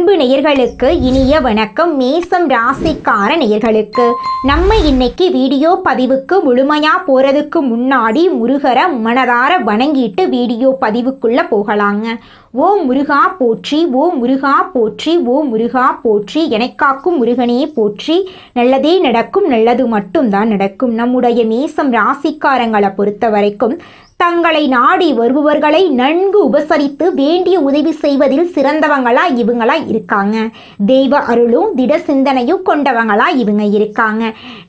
அன்பு நேயர்களுக்கு இனிய வணக்கம். மேசம் ராசிக்கார நேயர்களுக்கு நம்ம இன்னைக்கு வீடியோ பதிவுக்கு முழுமையா போறதுக்கு முன்னாடி முருகரை மனதார வணங்கிட்டு வீடியோ பதிவுக்குள்ள போகலாங்க. ஓ முருகா போற்றி, ஓ முருகா போற்றி, ஓ முருகா போற்றி, எனக்காக்கும் முருகனே போற்றி, நல்லதே நடக்கும், நல்லது மட்டும்தான் நடக்கும். நம்முடைய மேசம் ராசிக்காரங்களை பொறுத்த வரைக்கும் தங்களை நாடி வருபவர்களை நன்கு உபசரித்து வேண்டிய உதவி செய்வதில் சிறந்தவங்களா இவங்களா இருக்காங்க. தெய்வ அருளும் திட சிந்தனையும் கொண்டவங்களா இவங்க இருக்காங்க.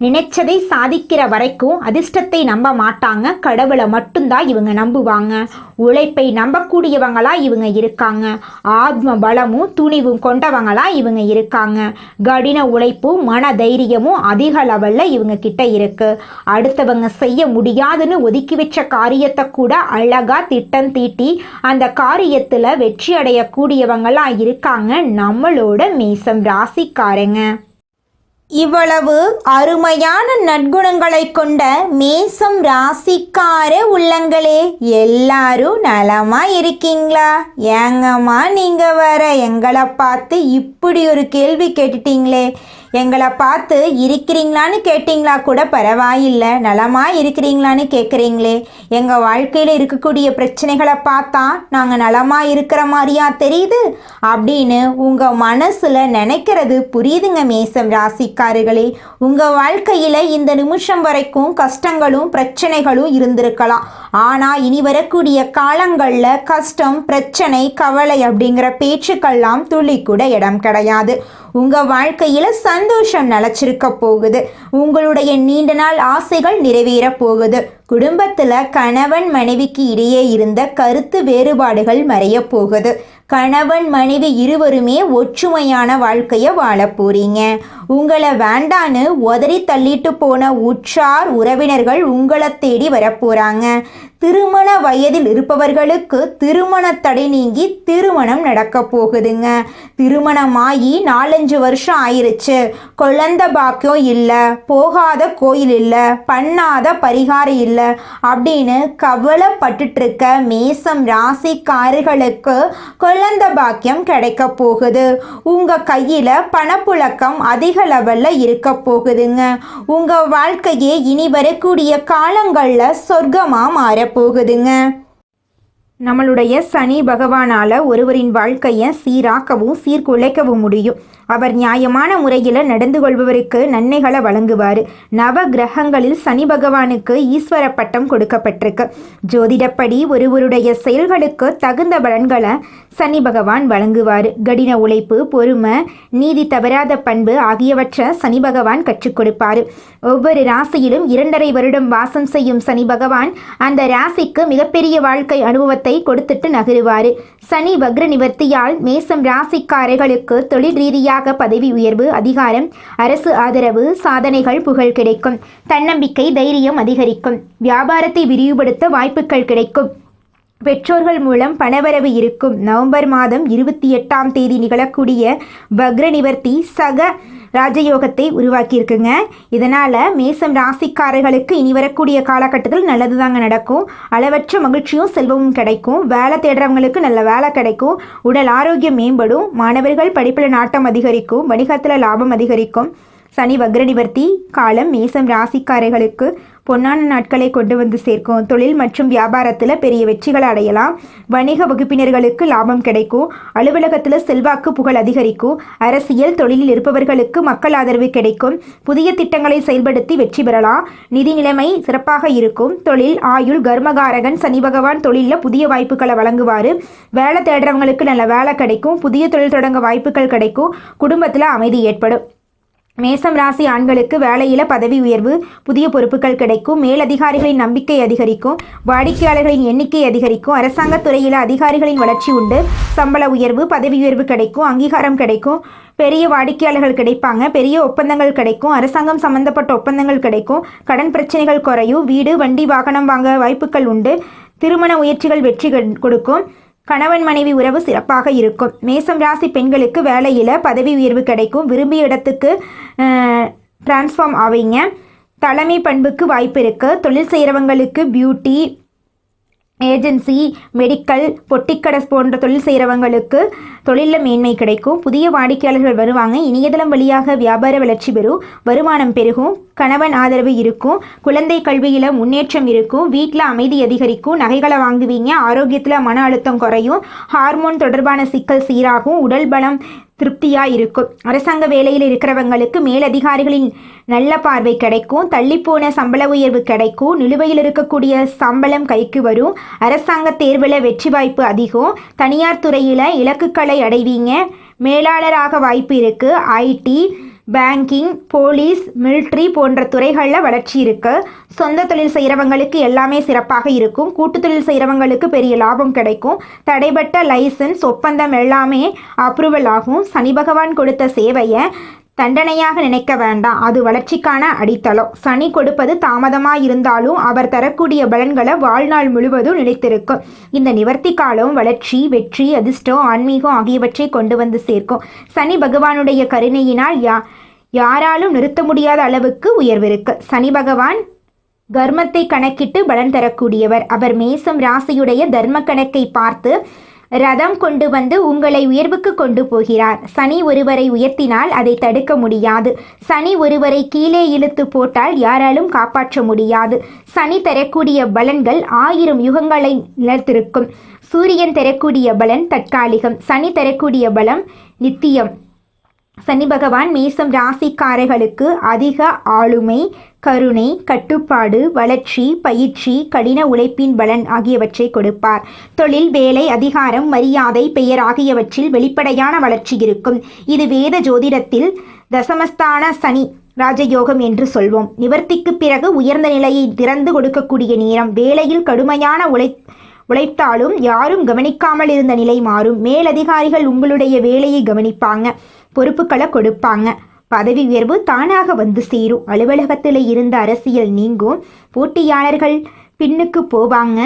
நினைச்சதை சாதிக்கிற வரைக்கும் அதிர்ஷ்டத்தை நம்ப மாட்டாங்க, கடவுளை மட்டும்தான் இவங்க நம்புவாங்க. உழைப்பை நம்பக்கூடியவங்களா இவங்க இருக்காங்க. ஆத்ம பலமும் துணிவும் கொண்டவங்களா இவங்க இருக்காங்க. கடின உழைப்பும் மன தைரியமும் அதிக லெவல்ல இவங்க கிட்ட இருக்கு. அடுத்தவங்க செய்ய முடியாதுன்னு ஒதுக்கி வச்ச காரியத்தை கூட அழகா திட்டம் தீட்டி அந்த காரியத்துல வெற்றி அடையக்கூடியவங்களா இருக்காங்க நம்மளோட மேசம் ராசிக்காரங்க. இவ்வளவு அருமையான நற்குணங்களை கொண்ட மேசம் ராசிக்கார உள்ளங்களே, எல்லாரும் நலமா இருக்கீங்களா? ஏங்கம்மா நீங்க வர எங்களை பார்த்து இப்படி ஒரு கேள்வி கேட்டுட்டீங்களே. எங்களை பார்த்து இருக்கிறீங்களான்னு கேட்டிங்களா கூட பரவாயில்லை, நலமா இருக்கிறீங்களான்னு கேட்குறீங்களே. எங்கள் வாழ்க்கையில் இருக்கக்கூடிய பிரச்சனைகளை பார்த்தா நாங்கள் நலமா இருக்கிற மாதிரியா தெரியுது அப்படின்னு உங்கள் மனசில் நினைக்கிறது புரியுதுங்க மேசம் ராசிக்காரர்களே. உங்கள் வாழ்க்கையில் இந்த நிமிஷம் வரைக்கும் கஷ்டங்களும் பிரச்சனைகளும் இருந்திருக்கலாம். ஆனால் இனி வரக்கூடிய காலங்களில் கஷ்டம், பிரச்சனை, கவலை அப்படிங்கிற பேச்சுக்கெல்லாம் துளி கூட இடம் கிடையாது. உங்கள் வாழ்க்கையில் சந்தோஷம் நிலச்சிருக்க போகுது. உங்களுடைய நீண்ட நாள் ஆசைகள் நிறைவேற போகுது. குடும்பத்தில் கணவன் மனைவிக்கு இடையே இருந்த கருத்து வேறுபாடுகள் மறைய போகுது. கணவன் மனைவி இருவருமே ஒற்றுமையான வாழ்க்கையை வாழ போறீங்க. உங்களை வேண்டான்னு உதறி தள்ளிட்டு போன உற்றார் உறவினர்கள் உங்களை தேடி வரப்போறாங்க. திருமண வயதில் இருப்பவர்களுக்கு திருமண தடை நீங்கி திருமணம் நடக்க போகுதுங்க. திருமணமாகி 4-5 வருஷம் ஆயிருச்சு, குழந்தை பாக்கியம் இல்லை, போகாத கோயில் இல்லை, பண்ணாத பரிகாரம் இல்லை அப்படின்னு கவலைப்பட்டுட்டு இருக்க மேசம் ராசிக்காரர்களுக்கு குழந்தை பாக்கியம் கிடைக்க போகுது. உங்க கையில பணப்புழக்கம் அதிக லெவல்ல இருக்க போகுதுங்க. உங்க வாழ்க்கையே இனி வரக்கூடிய காலங்கள்ல சொர்க்கமா மாறப்போகுதுங்க. நம்மளுடைய சனி பகவானால் ஒருவரின் வாழ்க்கையை சீராக்கவும் சீர்குலைக்கவும் முடியும். அவர் நியாயமான முறையில் நடந்து கொள்பவருக்கு நன்மைகளை வழங்குவார். நவ கிரகங்களில் சனி பகவானுக்கு ஈஸ்வர பட்டம் கொடுக்கப்பட்டிருக்கு. ஜோதிடப்படி ஒருவருடைய செயல்களுக்கு தகுந்த பலன்களை சனி பகவான் வழங்குவார். கடின உழைப்பு, பொறுமை, நீதி தவறாத பண்பு ஆகியவற்றை சனி பகவான் கற்றுக் கொடுப்பார். ஒவ்வொரு ராசியிலும் 2.5 வருடம் வாசம் செய்யும் சனி பகவான் அந்த ராசிக்கு மிகப்பெரிய வாழ்க்கை அனுபவத்தை கொடுத்துட்டு நகருவார். சனி வக்ர நிவர்த்தியால் மேசம் ராசிக்காரர்களுக்கு தொழில் ரீதியாக பதவி உயர்வு, அதிகாரம், அரசு ஆதரவு, சாதனைகள், புகழ் கிடைக்கும். தன்னம்பிக்கை, தைரியம் அதிகரிக்கும். வியாபாரத்தை விரிவுபடுத்த வாய்ப்புகள் கிடைக்கும். பெற்றோர்கள் மூலம் பணவரவு இருக்கும். நவம்பர் மாதம் 28ஆம் தேதி நிகழக்கூடிய வக்ர நிவர்த்தி சக ராஜயோகத்தை உருவாக்கியிருக்குங்க. இதனால் மேசம் ராசிக்காரர்களுக்கு இனி வரக்கூடிய காலகட்டத்தில் நல்லது தாங்க நடக்கும். அளவற்ற மகிழ்ச்சியும் செல்வமும் கிடைக்கும். வேலை தேடுறவங்களுக்கு நல்ல வேலை கிடைக்கும். உடல் ஆரோக்கியம் மேம்படும். மாணவர்கள் படிப்பில் நாட்டம் அதிகரிக்கும். வணிகத்தில் லாபம் அதிகரிக்கும். சனி வக்ர நிவர்த்தி காலம் மேசம் ராசிக்காரர்களுக்கு பொன்னான நாட்களை கொண்டு வந்து சேர்க்கும். தொழில் மற்றும் வியாபாரத்தில் பெரிய வெற்றிகளை அடையலாம். வணிக வகுப்பினர்களுக்கு லாபம் கிடைக்கும். அலுவலகத்தில் செல்வாக்கு, புகழ் அதிகரிக்கும். அரசியல், தொழிலில் இருப்பவர்களுக்கு மக்கள் ஆதரவு கிடைக்கும். புதிய திட்டங்களை செயல்படுத்தி வெற்றி பெறலாம். நிதி நிலைமை சிறப்பாக இருக்கும். தொழில், ஆயுள், கர்மகாரகன் சனி பகவான் தொழிலில் புதிய வாய்ப்புகளை வழங்குவார். வேலை தேடுறவங்களுக்கு நல்ல வேலை கிடைக்கும். புதிய தொழில் தொடங்க வாய்ப்புகள் கிடைக்கும். குடும்பத்தில் அமைதி ஏற்படும். மேசம் ராசி ஆண்களுக்கு வேலையில் பதவி உயர்வு, புதிய பொறுப்புகள் கிடைக்கும். மேலதிகாரிகளின் நம்பிக்கை அதிகரிக்கும். வாடிக்கையாளர்களின் எண்ணிக்கை அதிகரிக்கும். அரசாங்கத் துறையில் அதிகாரிகளின் வளர்ச்சி உண்டு. சம்பள உயர்வு, பதவி உயர்வு கிடைக்கும். அங்கீகாரம் கிடைக்கும். பெரிய வாடிக்கையாளர்கள் கிடைப்பாங்க. பெரிய ஒப்பந்தங்கள் கிடைக்கும். அரசாங்கம் சம்பந்தப்பட்ட ஒப்பந்தங்கள் கிடைக்கும். கடன் பிரச்சனைகள் குறையும். வீடு, வண்டி, வாகனம் வாங்க வாய்ப்புகள் உண்டு. திருமண முயற்சிகள் வெற்றி கொடுக்கும். கணவன் மனைவி உறவு சிறப்பாக இருக்கும். மேசம் ராசி பெண்களுக்கு வேலையில் பதவி உயர்வு கிடைக்கும். விரும்பிய இடத்துக்கு டிரான்ஸ்ஃபார்ம் ஆவீங்க. தலைமை பண்புக்கு வாய்ப்பு இருக்குது. தொழில் செய்கிறவங்களுக்கு பியூட்டி, ஏஜென்சி, மெடிக்கல், பொட்டிக்கடை போன்ற தொழில் செய்கிறவங்களுக்கு தொழிலில் மேன்மை கிடைக்கும். புதிய வாடிக்கையாளர்கள் வருவாங்க. இணையதளம் வழியாக வியாபார வளர்ச்சி பெறும். வருமானம் பெருகும். கணவன் ஆதரவு இருக்கும். குழந்தை கல்வியில் முன்னேற்றம் இருக்கும். வீட்டில் அமைதி அதிகரிக்கும். நகைகளை வாங்குவீங்க. ஆரோக்கியத்தில் மன அழுத்தம் குறையும். ஹார்மோன் தொடர்பான சிக்கல் சீராகும். உடல் பலம் திருப்தியாக இருக்கும். அரசாங்க வேலையில் இருக்கிறவங்களுக்கு மேலதிகாரிகளின் நல்ல பார்வை கிடைக்கும். தள்ளிப்போன சம்பள உயர்வு கிடைக்கும். நிலுவையில் இருக்கக்கூடிய சம்பளம் கைக்கு வரும். அரசாங்க தேர்வில் வெற்றி வாய்ப்பு அதிகம். தனியார் துறையில் இலக்குகளை அடைவீங்க. மேலாளராக வாய்ப்பு இருக்குது. ஐடி, பேங்கிங், போலீஸ், மிலிட்ரி போன்ற துறைகளில் வளர்ச்சி இருக்குது. சொந்த தொழில் செய்கிறவங்களுக்கு எல்லாமே சிறப்பாக இருக்கும். கூட்டு தொழில் செய்கிறவங்களுக்கு பெரிய லாபம் கிடைக்கும். தடைப்பட்ட லைசன்ஸ், ஒப்பந்தம் எல்லாமே அப்ரூவல் ஆகும். சனி பகவான் கொடுத்த சேவையை தண்டனையாக நினைக்க வேண்டாம். அது வளர்ச்சிக்கான அடித்தளம். சனி கொடுப்பது தாமதமாக இருந்தாலும் அவர் தரக்கூடிய பலன்களை வாழ்நாள் முழுவதும் நிலைத்திருக்கும். இந்த நிவர்த்தி காலம் வளர்ச்சி, வெற்றி, அதிர்ஷ்டம், ஆன்மீகம் ஆகியவற்றை கொண்டு வந்து சேர்க்கும். சனி பகவானுடைய கருணையினால் யாராலும் நிறுத்த முடியாத அளவுக்கு உயர்விருக்கு. சனி பகவான் கர்மத்தை கணக்கிட்டு பலன் தரக்கூடியவர். அவர் மேசம் ராசியுடைய தர்ம கணக்கை பார்த்து ரதம் கொண்டு வந்து உங்களை உயர்வுக்கு கொண்டு போகிறார். சனி ஒருவரை உயர்த்தினால் அதை தடுக்க முடியாது. சனி ஒருவரை கீழே இழுத்து போட்டால் யாராலும் காப்பாற்ற முடியாது. சனி தரக்கூடிய பலன்கள் 1000 யுகங்களை நிலைத்திருக்கும். சூரியன் தரக்கூடிய பலன் தற்காலிகம். சனி தரக்கூடிய பலம் நித்தியம். சனி பகவான் மேசம் ராசிக்காரர்களுக்கு அதிக ஆளுமை, கருணை, கட்டுப்பாடு, வளர்ச்சி, பயிற்சி, கடின உழைப்பின் பலன் ஆகியவற்றை கொடுப்பார். தொழில், வேலை, அதிகாரம், மரியாதை, பெயர் ஆகியவற்றில் வெளிப்படையான வளர்ச்சி இருக்கும். இது வேத ஜோதிடத்தில் தசமஸ்தான சனி ராஜயோகம் என்று சொல்வோம். நிவர்த்திக்கு பிறகு உயர்ந்த நிலையை திறந்து கொடுக்கக்கூடிய நேரம். வேலையில் கடுமையான உழைத்தாலும் யாரும் கவனிக்காமல் இருந்த நிலை மாறும். மேலதிகாரிகள் உங்களுடைய வேலையை கவனிப்பாங்க. பொறுப்புகளை கொடுப்பாங்க. பதவி உயர்வு தானாக வந்து சேரும். அலுவலகத்தில் இருந்த அரசியல் நீங்கும். போட்டியாளர்கள் பின்னுக்கு போவாங்க.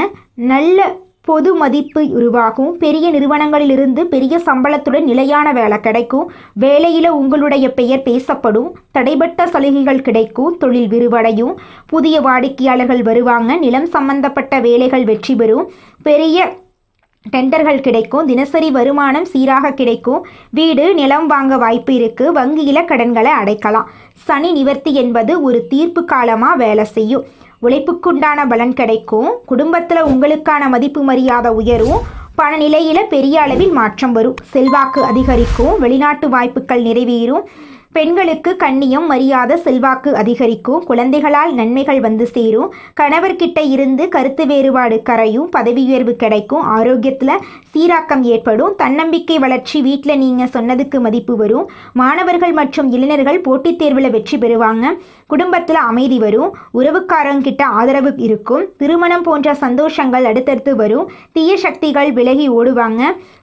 நல்ல பொது மதிப்பு உருவாகும். பெரிய நிறுவனங்களிலிருந்து பெரிய சம்பளத்துடன் நிலையான வேலை கிடைக்கும். வேலையில் உங்களுடைய பெயர் பேசப்படும். தடைப்பட்ட சலுகைகள் கிடைக்கும். தொழில் விரிவடையும். புதிய வாடிக்கையாளர்கள் வருவாங்க. நிலம் சம்பந்தப்பட்ட வேலைகள் வெற்றி பெறும். பெரிய டெண்டர்கள் கிடைக்கும். தினசரி வருமானம் சீராக கிடைக்கும். வீடு, நிலம் வாங்க வாய்ப்பு இருக்குது. வங்கியில் கடன்களை அடைக்கலாம். சனி நிவர்த்தி என்பது ஒரு தீர்ப்பு காலமாக வேலை செய்யும். உழைப்புக்குண்டான பலன் கிடைக்கும். குடும்பத்தில் உங்களுக்கான மதிப்பு மரியாதை உயரும். பண நிலையில் பெரிய அளவில் மாற்றம் வரும். செல்வாக்கு அதிகரிக்கும். வெளிநாட்டு வாய்ப்புகள் நிறைவேறும். பெண்களுக்கு கண்ணியம், மரியாதை, செல்வாக்கு அதிகரிக்கும். குழந்தைகளால் நன்மைகள் வந்து சேரும். கணவர்கிட்ட இருந்து கருத்து வேறுபாடு கரையும். பதவி உயர்வு கிடைக்கும். ஆரோக்கியத்தில் சீராக்கம் ஏற்படும். தன்னம்பிக்கை வளர்ச்சி. வீட்டில் நீங்கள் சொன்னதுக்கு மதிப்பு வரும். மாணவர்கள் மற்றும் இளைஞர்கள் போட்டித் தேர்வில் வெற்றி பெறுவாங்க. குடும்பத்தில் அமைதி வரும். உறவுக்காரங்கிட்ட ஆதரவு இருக்கும். திருமணம் போன்ற சந்தோஷங்கள் அடுத்தடுத்து வரும். தீய சக்திகள் விலகி ஓடுவாங்க.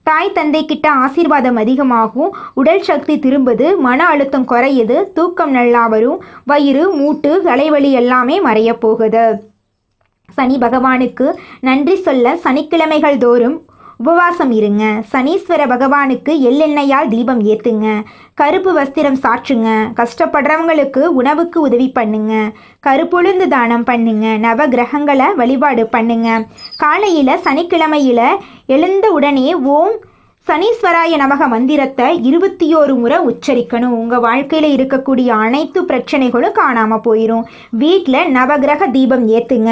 தாய் தந்தை கிட்ட ஆசீர்வாதம் அதிகமாகும். உடல் சக்தி திரும்புது. மன அழுத்தம் குறையுது. தூக்கம் நல்லா வரும். வயிறு, மூட்டு, தலைவலி எல்லாமே மறைய போகுது. சனி பகவானுக்கு நன்றி சொல்ல சனிக்கிழமைகள் தோறும் உபவாசம் இருங்க. சனீஸ்வர பகவானுக்கு எள்ளெண்ணெயால் தீபம் ஏற்றுங்க. கருப்பு வஸ்திரம் சாற்றுங்க. கஷ்டப்படுறவங்களுக்கு உணவுக்கு உதவி பண்ணுங்க. கருப்பொழுந்து தானம் பண்ணுங்க. நவ கிரகங்களை வழிபாடு பண்ணுங்க. காலையில் சனிக்கிழமையில் எழுந்த உடனே ஓம் சனீஸ்வராய நமக மந்திரத்தை 21 முறை உச்சரிக்கணும். உங்கள் வாழ்க்கையில் இருக்கக்கூடிய அனைத்து பிரச்சனைகளும் காணாமல் போயிடும். வீட்டில் நவகிரக தீபம் ஏற்றுங்க.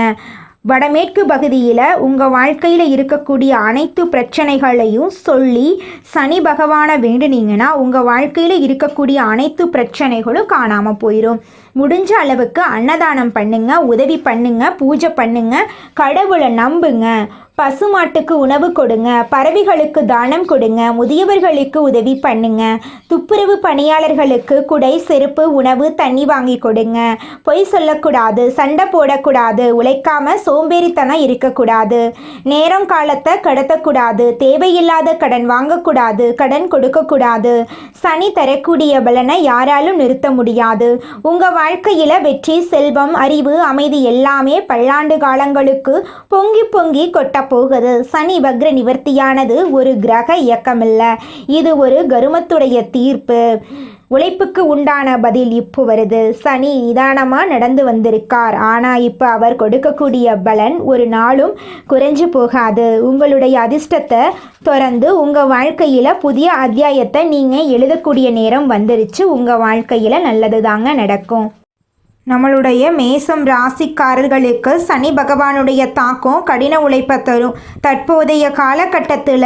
வடமேற்கு பகுதியில் உங்கள் வாழ்க்கையில் இருக்கக்கூடிய அனைத்து பிரச்சனைகளையும் சொல்லி சனி பகவானை வேண்டுனீங்கன்னா உங்கள் வாழ்க்கையில் இருக்கக்கூடிய அனைத்து பிரச்சனைகளும் காணாமல் போயிடும். முடிஞ்ச அளவுக்கு அன்னதானம் பண்ணுங்க. உதவி பண்ணுங்க. பூஜை பண்ணுங்க. கடவுளை நம்புங்க. பசுமாட்டுக்கு உணவு கொடுங்க. பறவைகளுக்கு தானம் கொடுங்க. முதியவர்களுக்கு உதவி பண்ணுங்க. துப்புரவு பணியாளர்களுக்கு குடை, செருப்பு, உணவு, தண்ணி வாங்கி கொடுங்க. பொய் சொல்லக்கூடாது. சண்டை போடக்கூடாது. உழைக்காம சோம்பேறித்தனம் இருக்கக்கூடாது. நேரம் காலத்தை கடத்தக்கூடாது. தேவையில்லாத கடன் வாங்கக்கூடாது. கடன் கொடுக்கக்கூடாது. சனி தரக்கூடிய பலனை யாராலும் நிறுத்த முடியாது. உங்கள் வாழ்க்கையில் வெற்றி, செல்வம், அறிவு, அமைதி எல்லாமே பல்லாண்டு காலங்களுக்கு பொங்கி பொங்கி கொட்ட போகுது. சனி வக்ர நிவர்த்தியானது ஒரு கிரக இயக்கமில்லை. இது ஒரு கருமத்துடைய தீர்ப்பு. உழைப்புக்கு உண்டான பதில் இப்போ வருது. சனி நிதானமாக நடந்து வந்திருக்கார். ஆனால் இப்போ அவர் கொடுக்கக்கூடிய பலன் ஒரு நாளும் குறைஞ்சு போகாது. உங்களுடைய அதிர்ஷ்டத்தை தொடர்ந்து உங்கள் வாழ்க்கையில் புதிய அத்தியாயத்தை நீங்கள் எழுதக்கூடிய நேரம் வந்துருச்சு. உங்கள் வாழ்க்கையில் நல்லது தாங்க நடக்கும். நம்மளுடைய மேசம் ராசிக்காரர்களுக்கு சனி பகவானுடைய தாக்கம் கடின உழைப்பை தரும். தற்போதைய காலகட்டத்தில்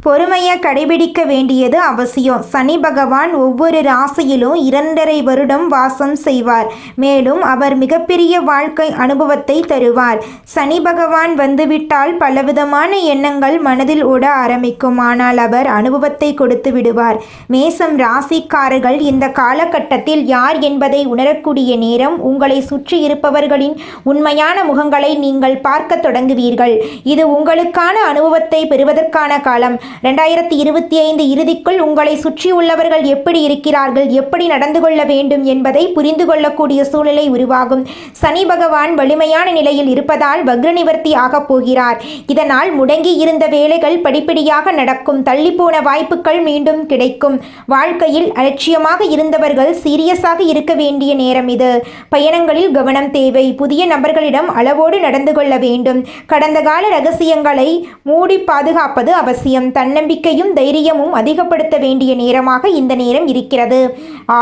பொறுமையை கடைபிடிக்க வேண்டியது அவசியம். சனி பகவான் ஒவ்வொரு ராசியிலும் 2.5 வருடம் வாசம் செய்வார். மேலும் அவர் மிகப்பெரிய வாழ்க்கை அனுபவத்தை தருவார். சனி பகவான் வந்துவிட்டால் பலவிதமான எண்ணங்கள் மனதில் ஓட ஆரம்பிக்கும். ஆனால் அவர் அனுபவத்தை கொடுத்து விடுவார். மேசம் ராசிக்காரர்கள் இந்த காலகட்டத்தில் யார் என்பதை உணரக்கூடிய நேரம். உங்களை சுற்றி இருப்பவர்களின் உண்மையான முகங்களை நீங்கள் பார்க்க தொடங்குவீர்கள். இது உங்களுக்கான அனுபவத்தை பெறுவதற்கான காலம். 2025 இறுதிக்குள் உங்களை சுற்றியுள்ளவர்கள் எப்படி இருக்கிறார்கள், எப்படி நடந்து கொள்ள வேண்டும் என்பதை புரிந்து கொள்ளக்கூடிய சூழ்நிலை உருவாகும். சனி பகவான் வலிமையான நிலையில் இருப்பதால் வக்ர நிவர்த்தி ஆகப் போகிறார். இதனால் முடங்கி இருந்த வேலைகள் படிப்படியாக நடக்கும். தள்ளிப்போன வாய்ப்புகள் மீண்டும் கிடைக்கும். வாழ்க்கையில் அலட்சியமாக இருந்தவர்கள் சீரியஸாக இருக்க வேண்டிய நேரம் இது. பயணங்களில் கவனம் தேவை. புதிய நபர்களிடம் அளவோடு நடந்து கொள்ள வேண்டும். கடந்த கால ரகசியங்களை மூடி பாதுகாப்பது அவசியம். தன்னம்பிக்கையும் தைரியமும் அதிகப்படுத்த வேண்டிய நேரமாக இந்த நேரம் இருக்கிறது.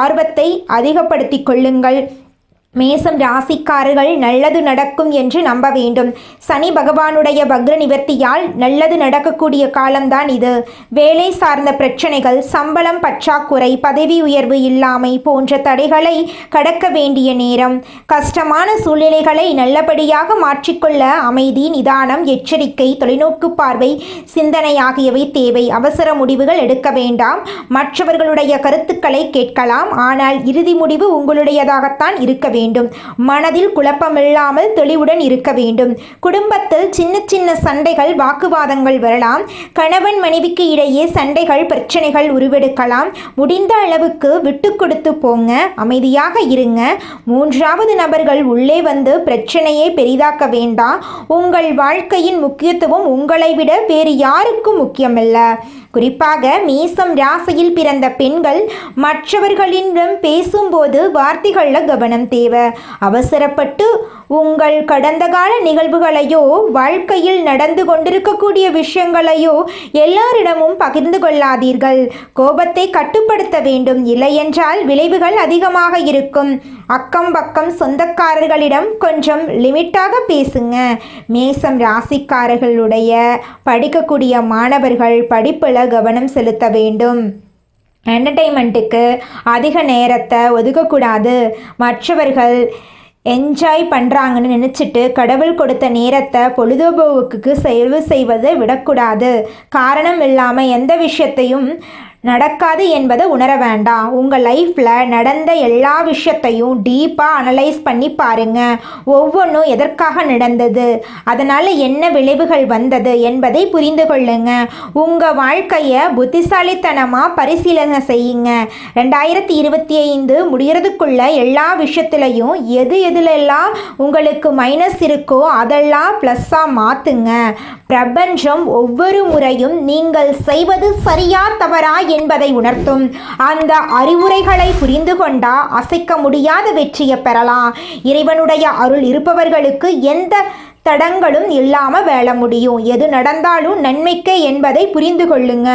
ஆர்வத்தை அதிகப்படுத்திக் கொள்ளுங்கள். மேசம் ராசிக்காரர்கள் நல்லது நடக்கும் என்று நம்ப வேண்டும். சனி பகவானுடைய வக்ர நிவர்த்தியால் நல்லது நடக்கக்கூடிய காலம்தான் இது. வேலை சார்ந்த பிரச்சனைகள், சம்பளம் பற்றாக்குறை, பதவி உயர்வு இல்லாமை போன்ற தடைகளை கடக்க வேண்டிய நேரம். கஷ்டமான சூழ்நிலைகளை நல்லபடியாக மாற்றிக்கொள்ள அமைதி, நிதானம், எச்சரிக்கை, தொலைநோக்கு பார்வை, சிந்தனை ஆகியவை தேவை. அவசர முடிவுகள் எடுக்க வேண்டாம். மற்றவர்களுடைய கருத்துக்களை கேட்கலாம். ஆனால் இறுதி முடிவு உங்களுடையதாகத்தான் இருக்க வேண்டும். மனதில் குழப்பமில்லாமல் தெளிவுடன் இருக்க வேண்டும். குடும்பத்தில் சின்ன சின்ன சண்டைகள், வாக்குவாதங்கள் வரலாம். கணவன் மனைவிக்கு இடையே சண்டைகள், பிரச்சனைகள் உருவெடுக்கலாம். முடிந்த அளவுக்கு விட்டு கொடுத்து போங்க. அமைதியாக இருங்க. 3வது நபர்கள் உள்ளே வந்து பிரச்சனையை பெரிதாக்க வேண்டாம். உங்கள் வாழ்க்கையின் முக்கியத்துவம் உங்களை விட வேறு யாருக்கும் முக்கியமல்ல. குறிப்பாக மேசம் ராசியில் பிறந்த பெண்கள் மற்றவர்களிடம் பேசும்போது வார்த்தைகளில் கவனம் தேவை. அவசரப்பட்டு உங்கள் கடந்த கால நிகழ்வுகளையோ வாழ்க்கையில் நடந்து கொண்டிருக்கக்கூடிய விஷயங்களையோ எல்லாரிடமும் பகிர்ந்து கொள்ளாதீர்கள். கோபத்தை கட்டுப்படுத்த வேண்டும். இல்லையென்றால் விளைவுகள் அதிகமாக இருக்கும். அக்கம் பக்கம் சொந்தக்காரர்களிடம் கொஞ்சம் லிமிட்டாக பேசுங்க. மேசம் ராசிக்காரர்களுடைய படிக்கக்கூடிய மாணவர்கள் படிப்பில் கவனம் செலுத்த வேண்டும். என்டர்டெயின்மெண்ட்டுக்கு அதிக நேரத்தை ஒதுக்கக்கூடாது. மற்றவர்கள் என்ஜாய் பண்ணுறாங்கன்னு நினச்சிட்டு கடவுள் கொடுத்த நேரத்தை பொழுதுபோக்குக்கு செலவு செய்வதை விடக்கூடாது. காரணம் இல்லாமல் எந்த விஷயத்தையும் நடக்காது என்பதை உணர வேண்டாம். உங்கள் லைஃப்பில் நடந்த எல்லா விஷயத்தையும் டீப்பாக அனலைஸ் பண்ணி பாருங்கள். ஒவ்வொன்றும் எதற்காக நடந்தது, அதனால் என்ன விளைவுகள் வந்தது என்பதை புரிந்து கொள்ளுங்க. உங்கள் வாழ்க்கையை புத்திசாலித்தனமாக பரிசீலனை செய்யுங்க. 2025 முடிகிறதுக்குள்ள எல்லா விஷயத்துலையும் எதுலெல்லாம் உங்களுக்கு மைனஸ் இருக்கோ அதெல்லாம் ப்ளஸ்ஸாக மாற்றுங்க. பிரபஞ்சம் ஒவ்வொரு முறையும் நீங்கள் செய்வது சரியா தவறா என்பதை உணர்த்தும். அந்த அறிவுரைகளை புரிந்து கொண்டா அசைக்க முடியாத வெற்றியை பெறலாம். இறைவனுடைய அருள் இருப்பவர்களுக்கு எந்த தடங்களும் இல்லாமல் வாழ முடியும். எது நடந்தாலும் நன்மைக்கே என்பதை புரிந்து கொள்ளுங்க.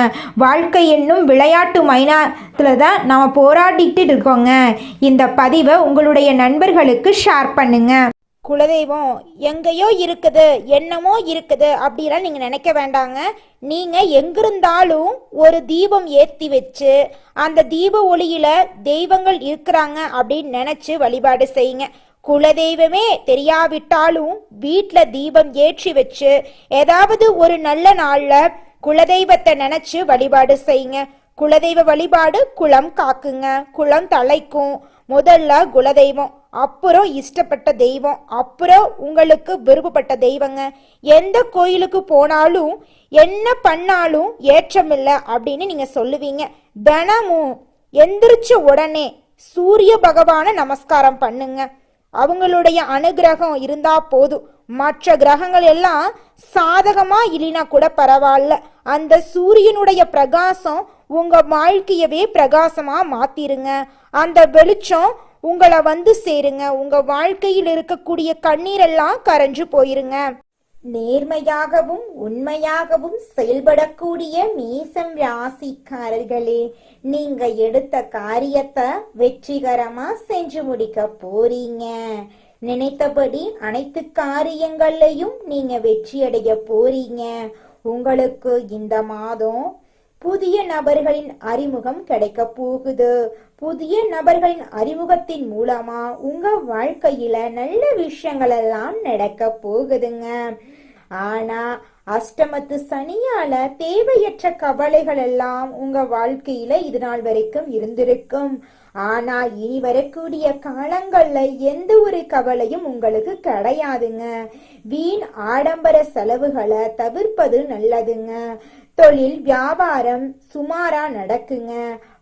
வாழ்க்கை என்னும் விளையாட்டு மைதானத்தில் தான் நம்ம போராடிட்டு இருக்கோங்க. இந்த பதிவை உங்களுடைய நண்பர்களுக்கு ஷேர் பண்ணுங்க. குலதெய்வம் எங்கேயோ இருக்குது, என்னமோ இருக்குது அப்படிலாம் நீங்கள் நினைக்க வேண்டாங்க. நீங்கள் எங்கிருந்தாலும் ஒரு தீபம் ஏற்றி வச்சு அந்த தீப ஒளியில் தெய்வங்கள் இருக்கிறாங்க அப்படின்னு நினச்சி வழிபாடு செய்யுங்க. குலதெய்வமே தெரியாவிட்டாலும் வீட்டில் தீபம் ஏற்றி வச்சு ஏதாவது ஒரு நல்ல நாளில் குலதெய்வத்தை நினச்சி வழிபாடு செய்யுங்க. குலதெய்வ வழிபாடு குலம் காக்குங்க, குலம் தலைக்கும். முதல்ல குலதெய்வம், அப்புறம் இஷ்டப்பட்ட தெய்வம், அப்புறம் உங்களுக்கு விருப்பப்பட்ட தெய்வங்க. எந்த கோயிலுக்கு போனாலும் என்ன பண்ணாலும் ஏற்றமில்லை அப்படின்னு நீங்க சொல்லுவீங்க. தினமும் எந்திரிச்ச உடனே சூரிய பகவானை நமஸ்காரம் பண்ணுங்க. அவங்களுடைய அனுகிரகம் இருந்தா போதும். மற்ற கிரகங்கள் எல்லாம் சாதகமா இல்லைனா கூட பரவாயில்ல, அந்த சூரியனுடைய பிரகாசம் உங்க வாழ்க்கையவே பிரகாசமா மாத்திருங்க. அந்த வெளிச்சம் உங்களை வந்து சேருங்க. உங்க வாழ்க்கையில் இருக்கக்கூடிய கண்ணீரெல்லாம் கரைஞ்சு போயிருங்க. நேர்மையாகவும் உண்மையாகவும் செயல்படக்கூடிய மேசம் ராசிக்காரர்களே, நீங்க எடுத்த காரியத்தை வெற்றிகரமா செஞ்சு முடிக்க போறீங்க. நினைத்தபடி அனைத்து காரியங்கள்லையும் நீங்க வெற்றியடைய போறீங்க. உங்களுக்கு இந்த மாதம் புதிய நபர்களின் அறிமுகம் கிடைக்க போகுது. புதிய நபர்களின் அறிமுகத்தின் மூலமா உங்க வாழ்க்கையில நல்ல விஷயங்கள் எல்லாம் நடக்க போகுதுங்க. ஆனா அஷ்டமத்து சனியால தேவையற்ற கவலைகள் எல்லாம் உங்க வாழ்க்கையில இது நாள் வரைக்கும் இருந்திருக்கும். ஆனா இனி வரக்கூடிய காலங்கள்ல எந்த ஒரு கவலையும் உங்களுக்கு கிடையாதுங்க. வீண் ஆடம்பர செலவுகளை தவிர்ப்பது நல்லதுங்க. தொழில் வியாபாரம் சுமாரா நடக்குங்க.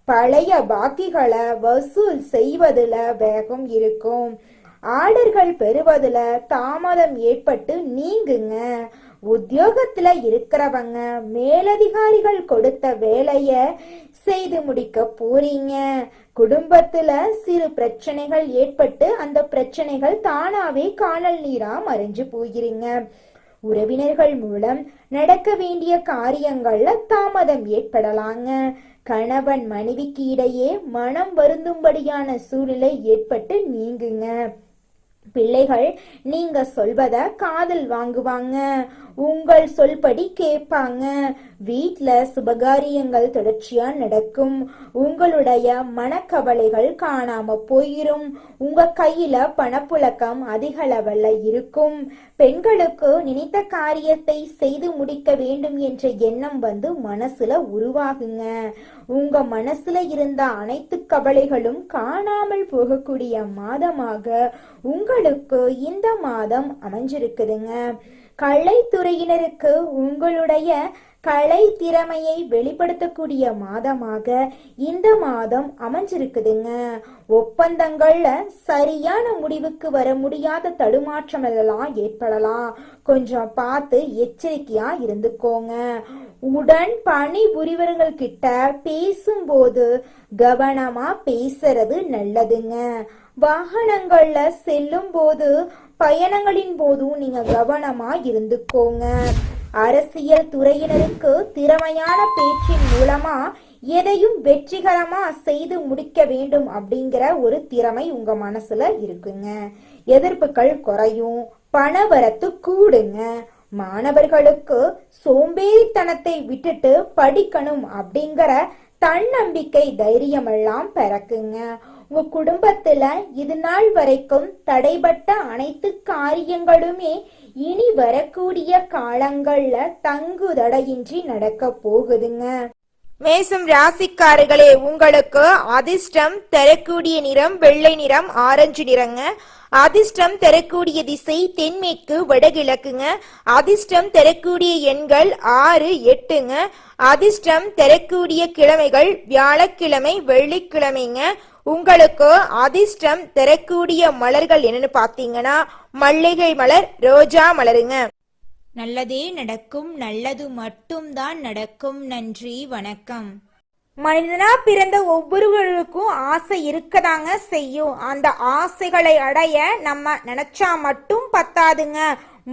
பழைய பாக்கிகளை வசூல் செய்வதுல வேகம் இருக்கும். ஆர்டர்கள் பெறுவதுல தாமதம் ஏற்பட்டு நீங்குங்க. உத்தியோகத்துல இருக்கிறவங்க மேலதிகாரிகள் கொடுத்த வேலைய செய்து முடிக்க போறீங்க. குடும்பத்துல சிறு பிரச்சனைகள் ஏற்பட்டு அந்த பிரச்சனைகள் தானாவே காணல் நீரா மறைஞ்சு போகிறீங்க. உறவினர்கள் மூலம் நடக்க வேண்டிய காரியங்கள்ல தாமதம் ஏற்படலாங்க. கணவன் மனைவிக்கு இடையே மனம் வருந்தும்படியான சூழ்நிலை ஏற்பட்டு நீங்குங்க. பிள்ளைகள் நீங்க சொல்வத காதில் வாங்குவாங்க. உங்கள் சொல்படி கேட்பாங்க. வீட்ல சுபகாரியங்கள் தொடர்ச்சியா நடக்கும். உங்களுடைய மனக்கவலைகள் காணாம போயிரும். உங்க கையில பணப்புழக்கம் அதிக லெவல்ல இருக்கும். பெண்களுக்கு நினைத்த காரியத்தை செய்து முடிக்க வேண்டும் என்ற எண்ணம் வந்து மனசுல உருவாகுங்க. உங்க மனசுல இருந்த அனைத்து கவலைகளும் காணாமல் போகக்கூடிய மாதமாக உங்களுக்கு இந்த மாதம் அமைஞ்சிருக்குதுங்க. கலைத்துறையினருக்கு உங்களுடைய கலை திறமையை வெளிப்படுத்தக்கூடிய மாதமாக இந்த மாதம் அமைஞ்சிருக்குதுங்க. ஒப்பந்தங்கள்ல சரியான முடிவுக்கு வர முடியாத தடுமாற்றம் எல்லாம் ஏற்படலாம். கொஞ்சம் பார்த்து எச்சரிக்கையா இருந்துக்கோங்க. உடன் பணி புரிவர்கள் கிட்ட பேசும்போது கவனமா பேசுறது நல்லதுங்க. வாகனங்கள்ல செல்லும் போது பயணங்களின் போதும் நீங்க கவனமா இருந்துக்கோங்க. அரசியல் துறையினருக்கு திறமையான பேச்சின் மூலமா எதையும் வெற்றிகரமா செய்து முடிக்க வேண்டும் அப்படிங்கிற ஒரு திறமை உங்க மனசுல இருக்குங்க. எதிர்ப்புகள் குறையும். பணவரத்து கூடுங்க. மாணவர்களுக்கு சோம்பேறித்தனத்தை விட்டுட்டு படிக்கணும் அப்படிங்கிற தன்னம்பிக்கை தைரியம் எல்லாம் பிறக்குங்க. உங்க குடும்பத்துல இது நாள் வரைக்கும் தடைபட்ட அனைத்து காரியங்களுமே இனி வரக்கூடிய காலங்கள்ல தங்குதடையின்றி நடக்க போகுதுங்க. மேசம் ராசிக்காரர்களே, உங்களுக்கு அதிர்ஷ்டம் தரக்கூடிய நிறம் வெள்ளை நிறம், ஆரஞ்சு நிறங்க. அதிர்ஷ்டம் தரக்கூடிய திசை தென்மேற்கு வடகிழக்குங்க. அதிர்ஷ்டம் தரக்கூடிய எண்கள் 6, 8ங்க. அதிர்ஷ்டம் தரக்கூடிய கிழமைகள் வியாழக்கிழமை, வெள்ளிக்கிழமைங்க. உங்களுக்கு அதிர்ஷ்டம் தரக்கூடிய மலர்கள் என்னன்னு பாத்தீங்கன்னா மல்லிகை மலர், ரோஜா மலருங்க. நல்லதே நடக்கும். நல்லது மட்டும்தான் நடக்கும். நன்றி, வணக்கம். மனிதனா பிறந்த ஒவ்வொருவருக்கும் ஆசை இருக்கதாங்க செய்யும். அந்த ஆசைகளை அடைய நம்ம நினைச்சா மட்டும் பத்தாதுங்க.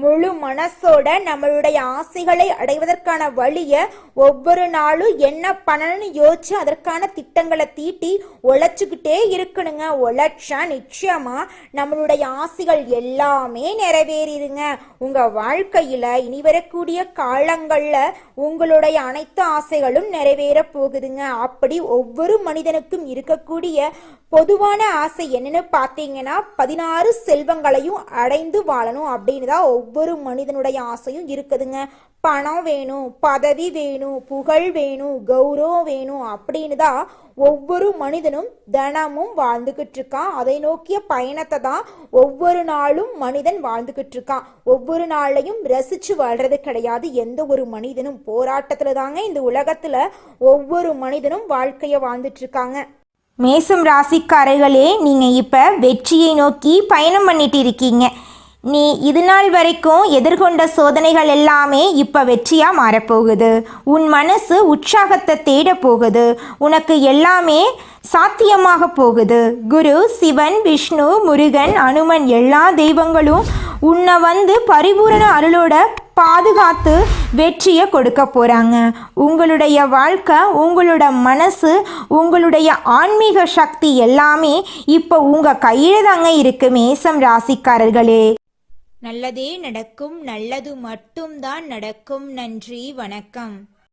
முழு மனசோட நம்மளுடைய ஆசைகளை அடைவதற்கான வழிய ஒவ்வொரு நாளும் என்ன பண்ணணும்னு யோசிச்சு அதற்கான திட்டங்களை தீட்டி உழைச்சுக்கிட்டே இருக்கணுங்க. உழைச்சா நிச்சயமா நம்மளுடைய ஆசைகள் எல்லாமே நிறைவேறிடுங்க. உங்க வாழ்க்கையில இனி வரக்கூடிய காலங்கள்ல உங்களுடைய அனைத்து ஆசைகளும் நிறைவேற போகுதுங்க. அப்படி ஒவ்வொரு மனிதனுக்கும் இருக்கக்கூடிய பொதுவான ஆசை என்னன்னு பார்த்தீங்கன்னா 16 செல்வங்களையும் அடைந்து வாழணும் அப்படின்னு தான் ஒவ்வொரு மனிதனுடைய ஆசையும் இருக்குதுங்க. பணம் வேணும், பதவி வேணும், புகழ் வேணும், கௌரவம் வேணும் அப்படின்னு தான் ஒவ்வொரு மனிதனும் தினமும் வாழ்ந்துகிட்டு இருக்கான். அதை நோக்கிய பயணத்தை தான் ஒவ்வொரு நாளும் மனிதன் வாழ்ந்துகிட்டு இருக்கான். ஒவ்வொரு நாளையும் ரசிச்சு வாழ்றது கிடையாது. எந்த ஒரு மனிதனும் போராட்டத்துல தாங்க இந்த உலகத்துல ஒவ்வொரு மனிதனும் வாழ்க்கைய வாழ்ந்துட்டு இருக்காங்க. மேசம் ராசிக்காரர்களே, நீங்கள் இப்போ வெற்றியை நோக்கி பயணம் பண்ணிட்டு இருக்கீங்க. நீ இது நாள் வரைக்கும் எதிர்கொண்ட சோதனைகள் எல்லாமே இப்போ வெற்றியாக மாறப்போகுது. உன் மனசு உற்சாகத்தை தேட போகுது. உனக்கு எல்லாமே சாத்தியமாக போகுது. குரு, சிவன், விஷ்ணு, முருகன், அனுமன் எல்லா தெய்வங்களும் உன்னை பரிபூரண அருளோட பாதுகாத்து வெற்றியை கொடுக்க போகிறாங்க. உங்களுடைய வாழ்க்கை, உங்களோட மனசு, உங்களுடைய ஆன்மீக சக்தி எல்லாமே இப்போ உங்கள் கையில் தாங்க இருக்கு மேசம் ராசிக்காரர்களே. நல்லதே நடக்கும், நல்லது மட்டும்தான் நடக்கும். நன்றி, வணக்கம்.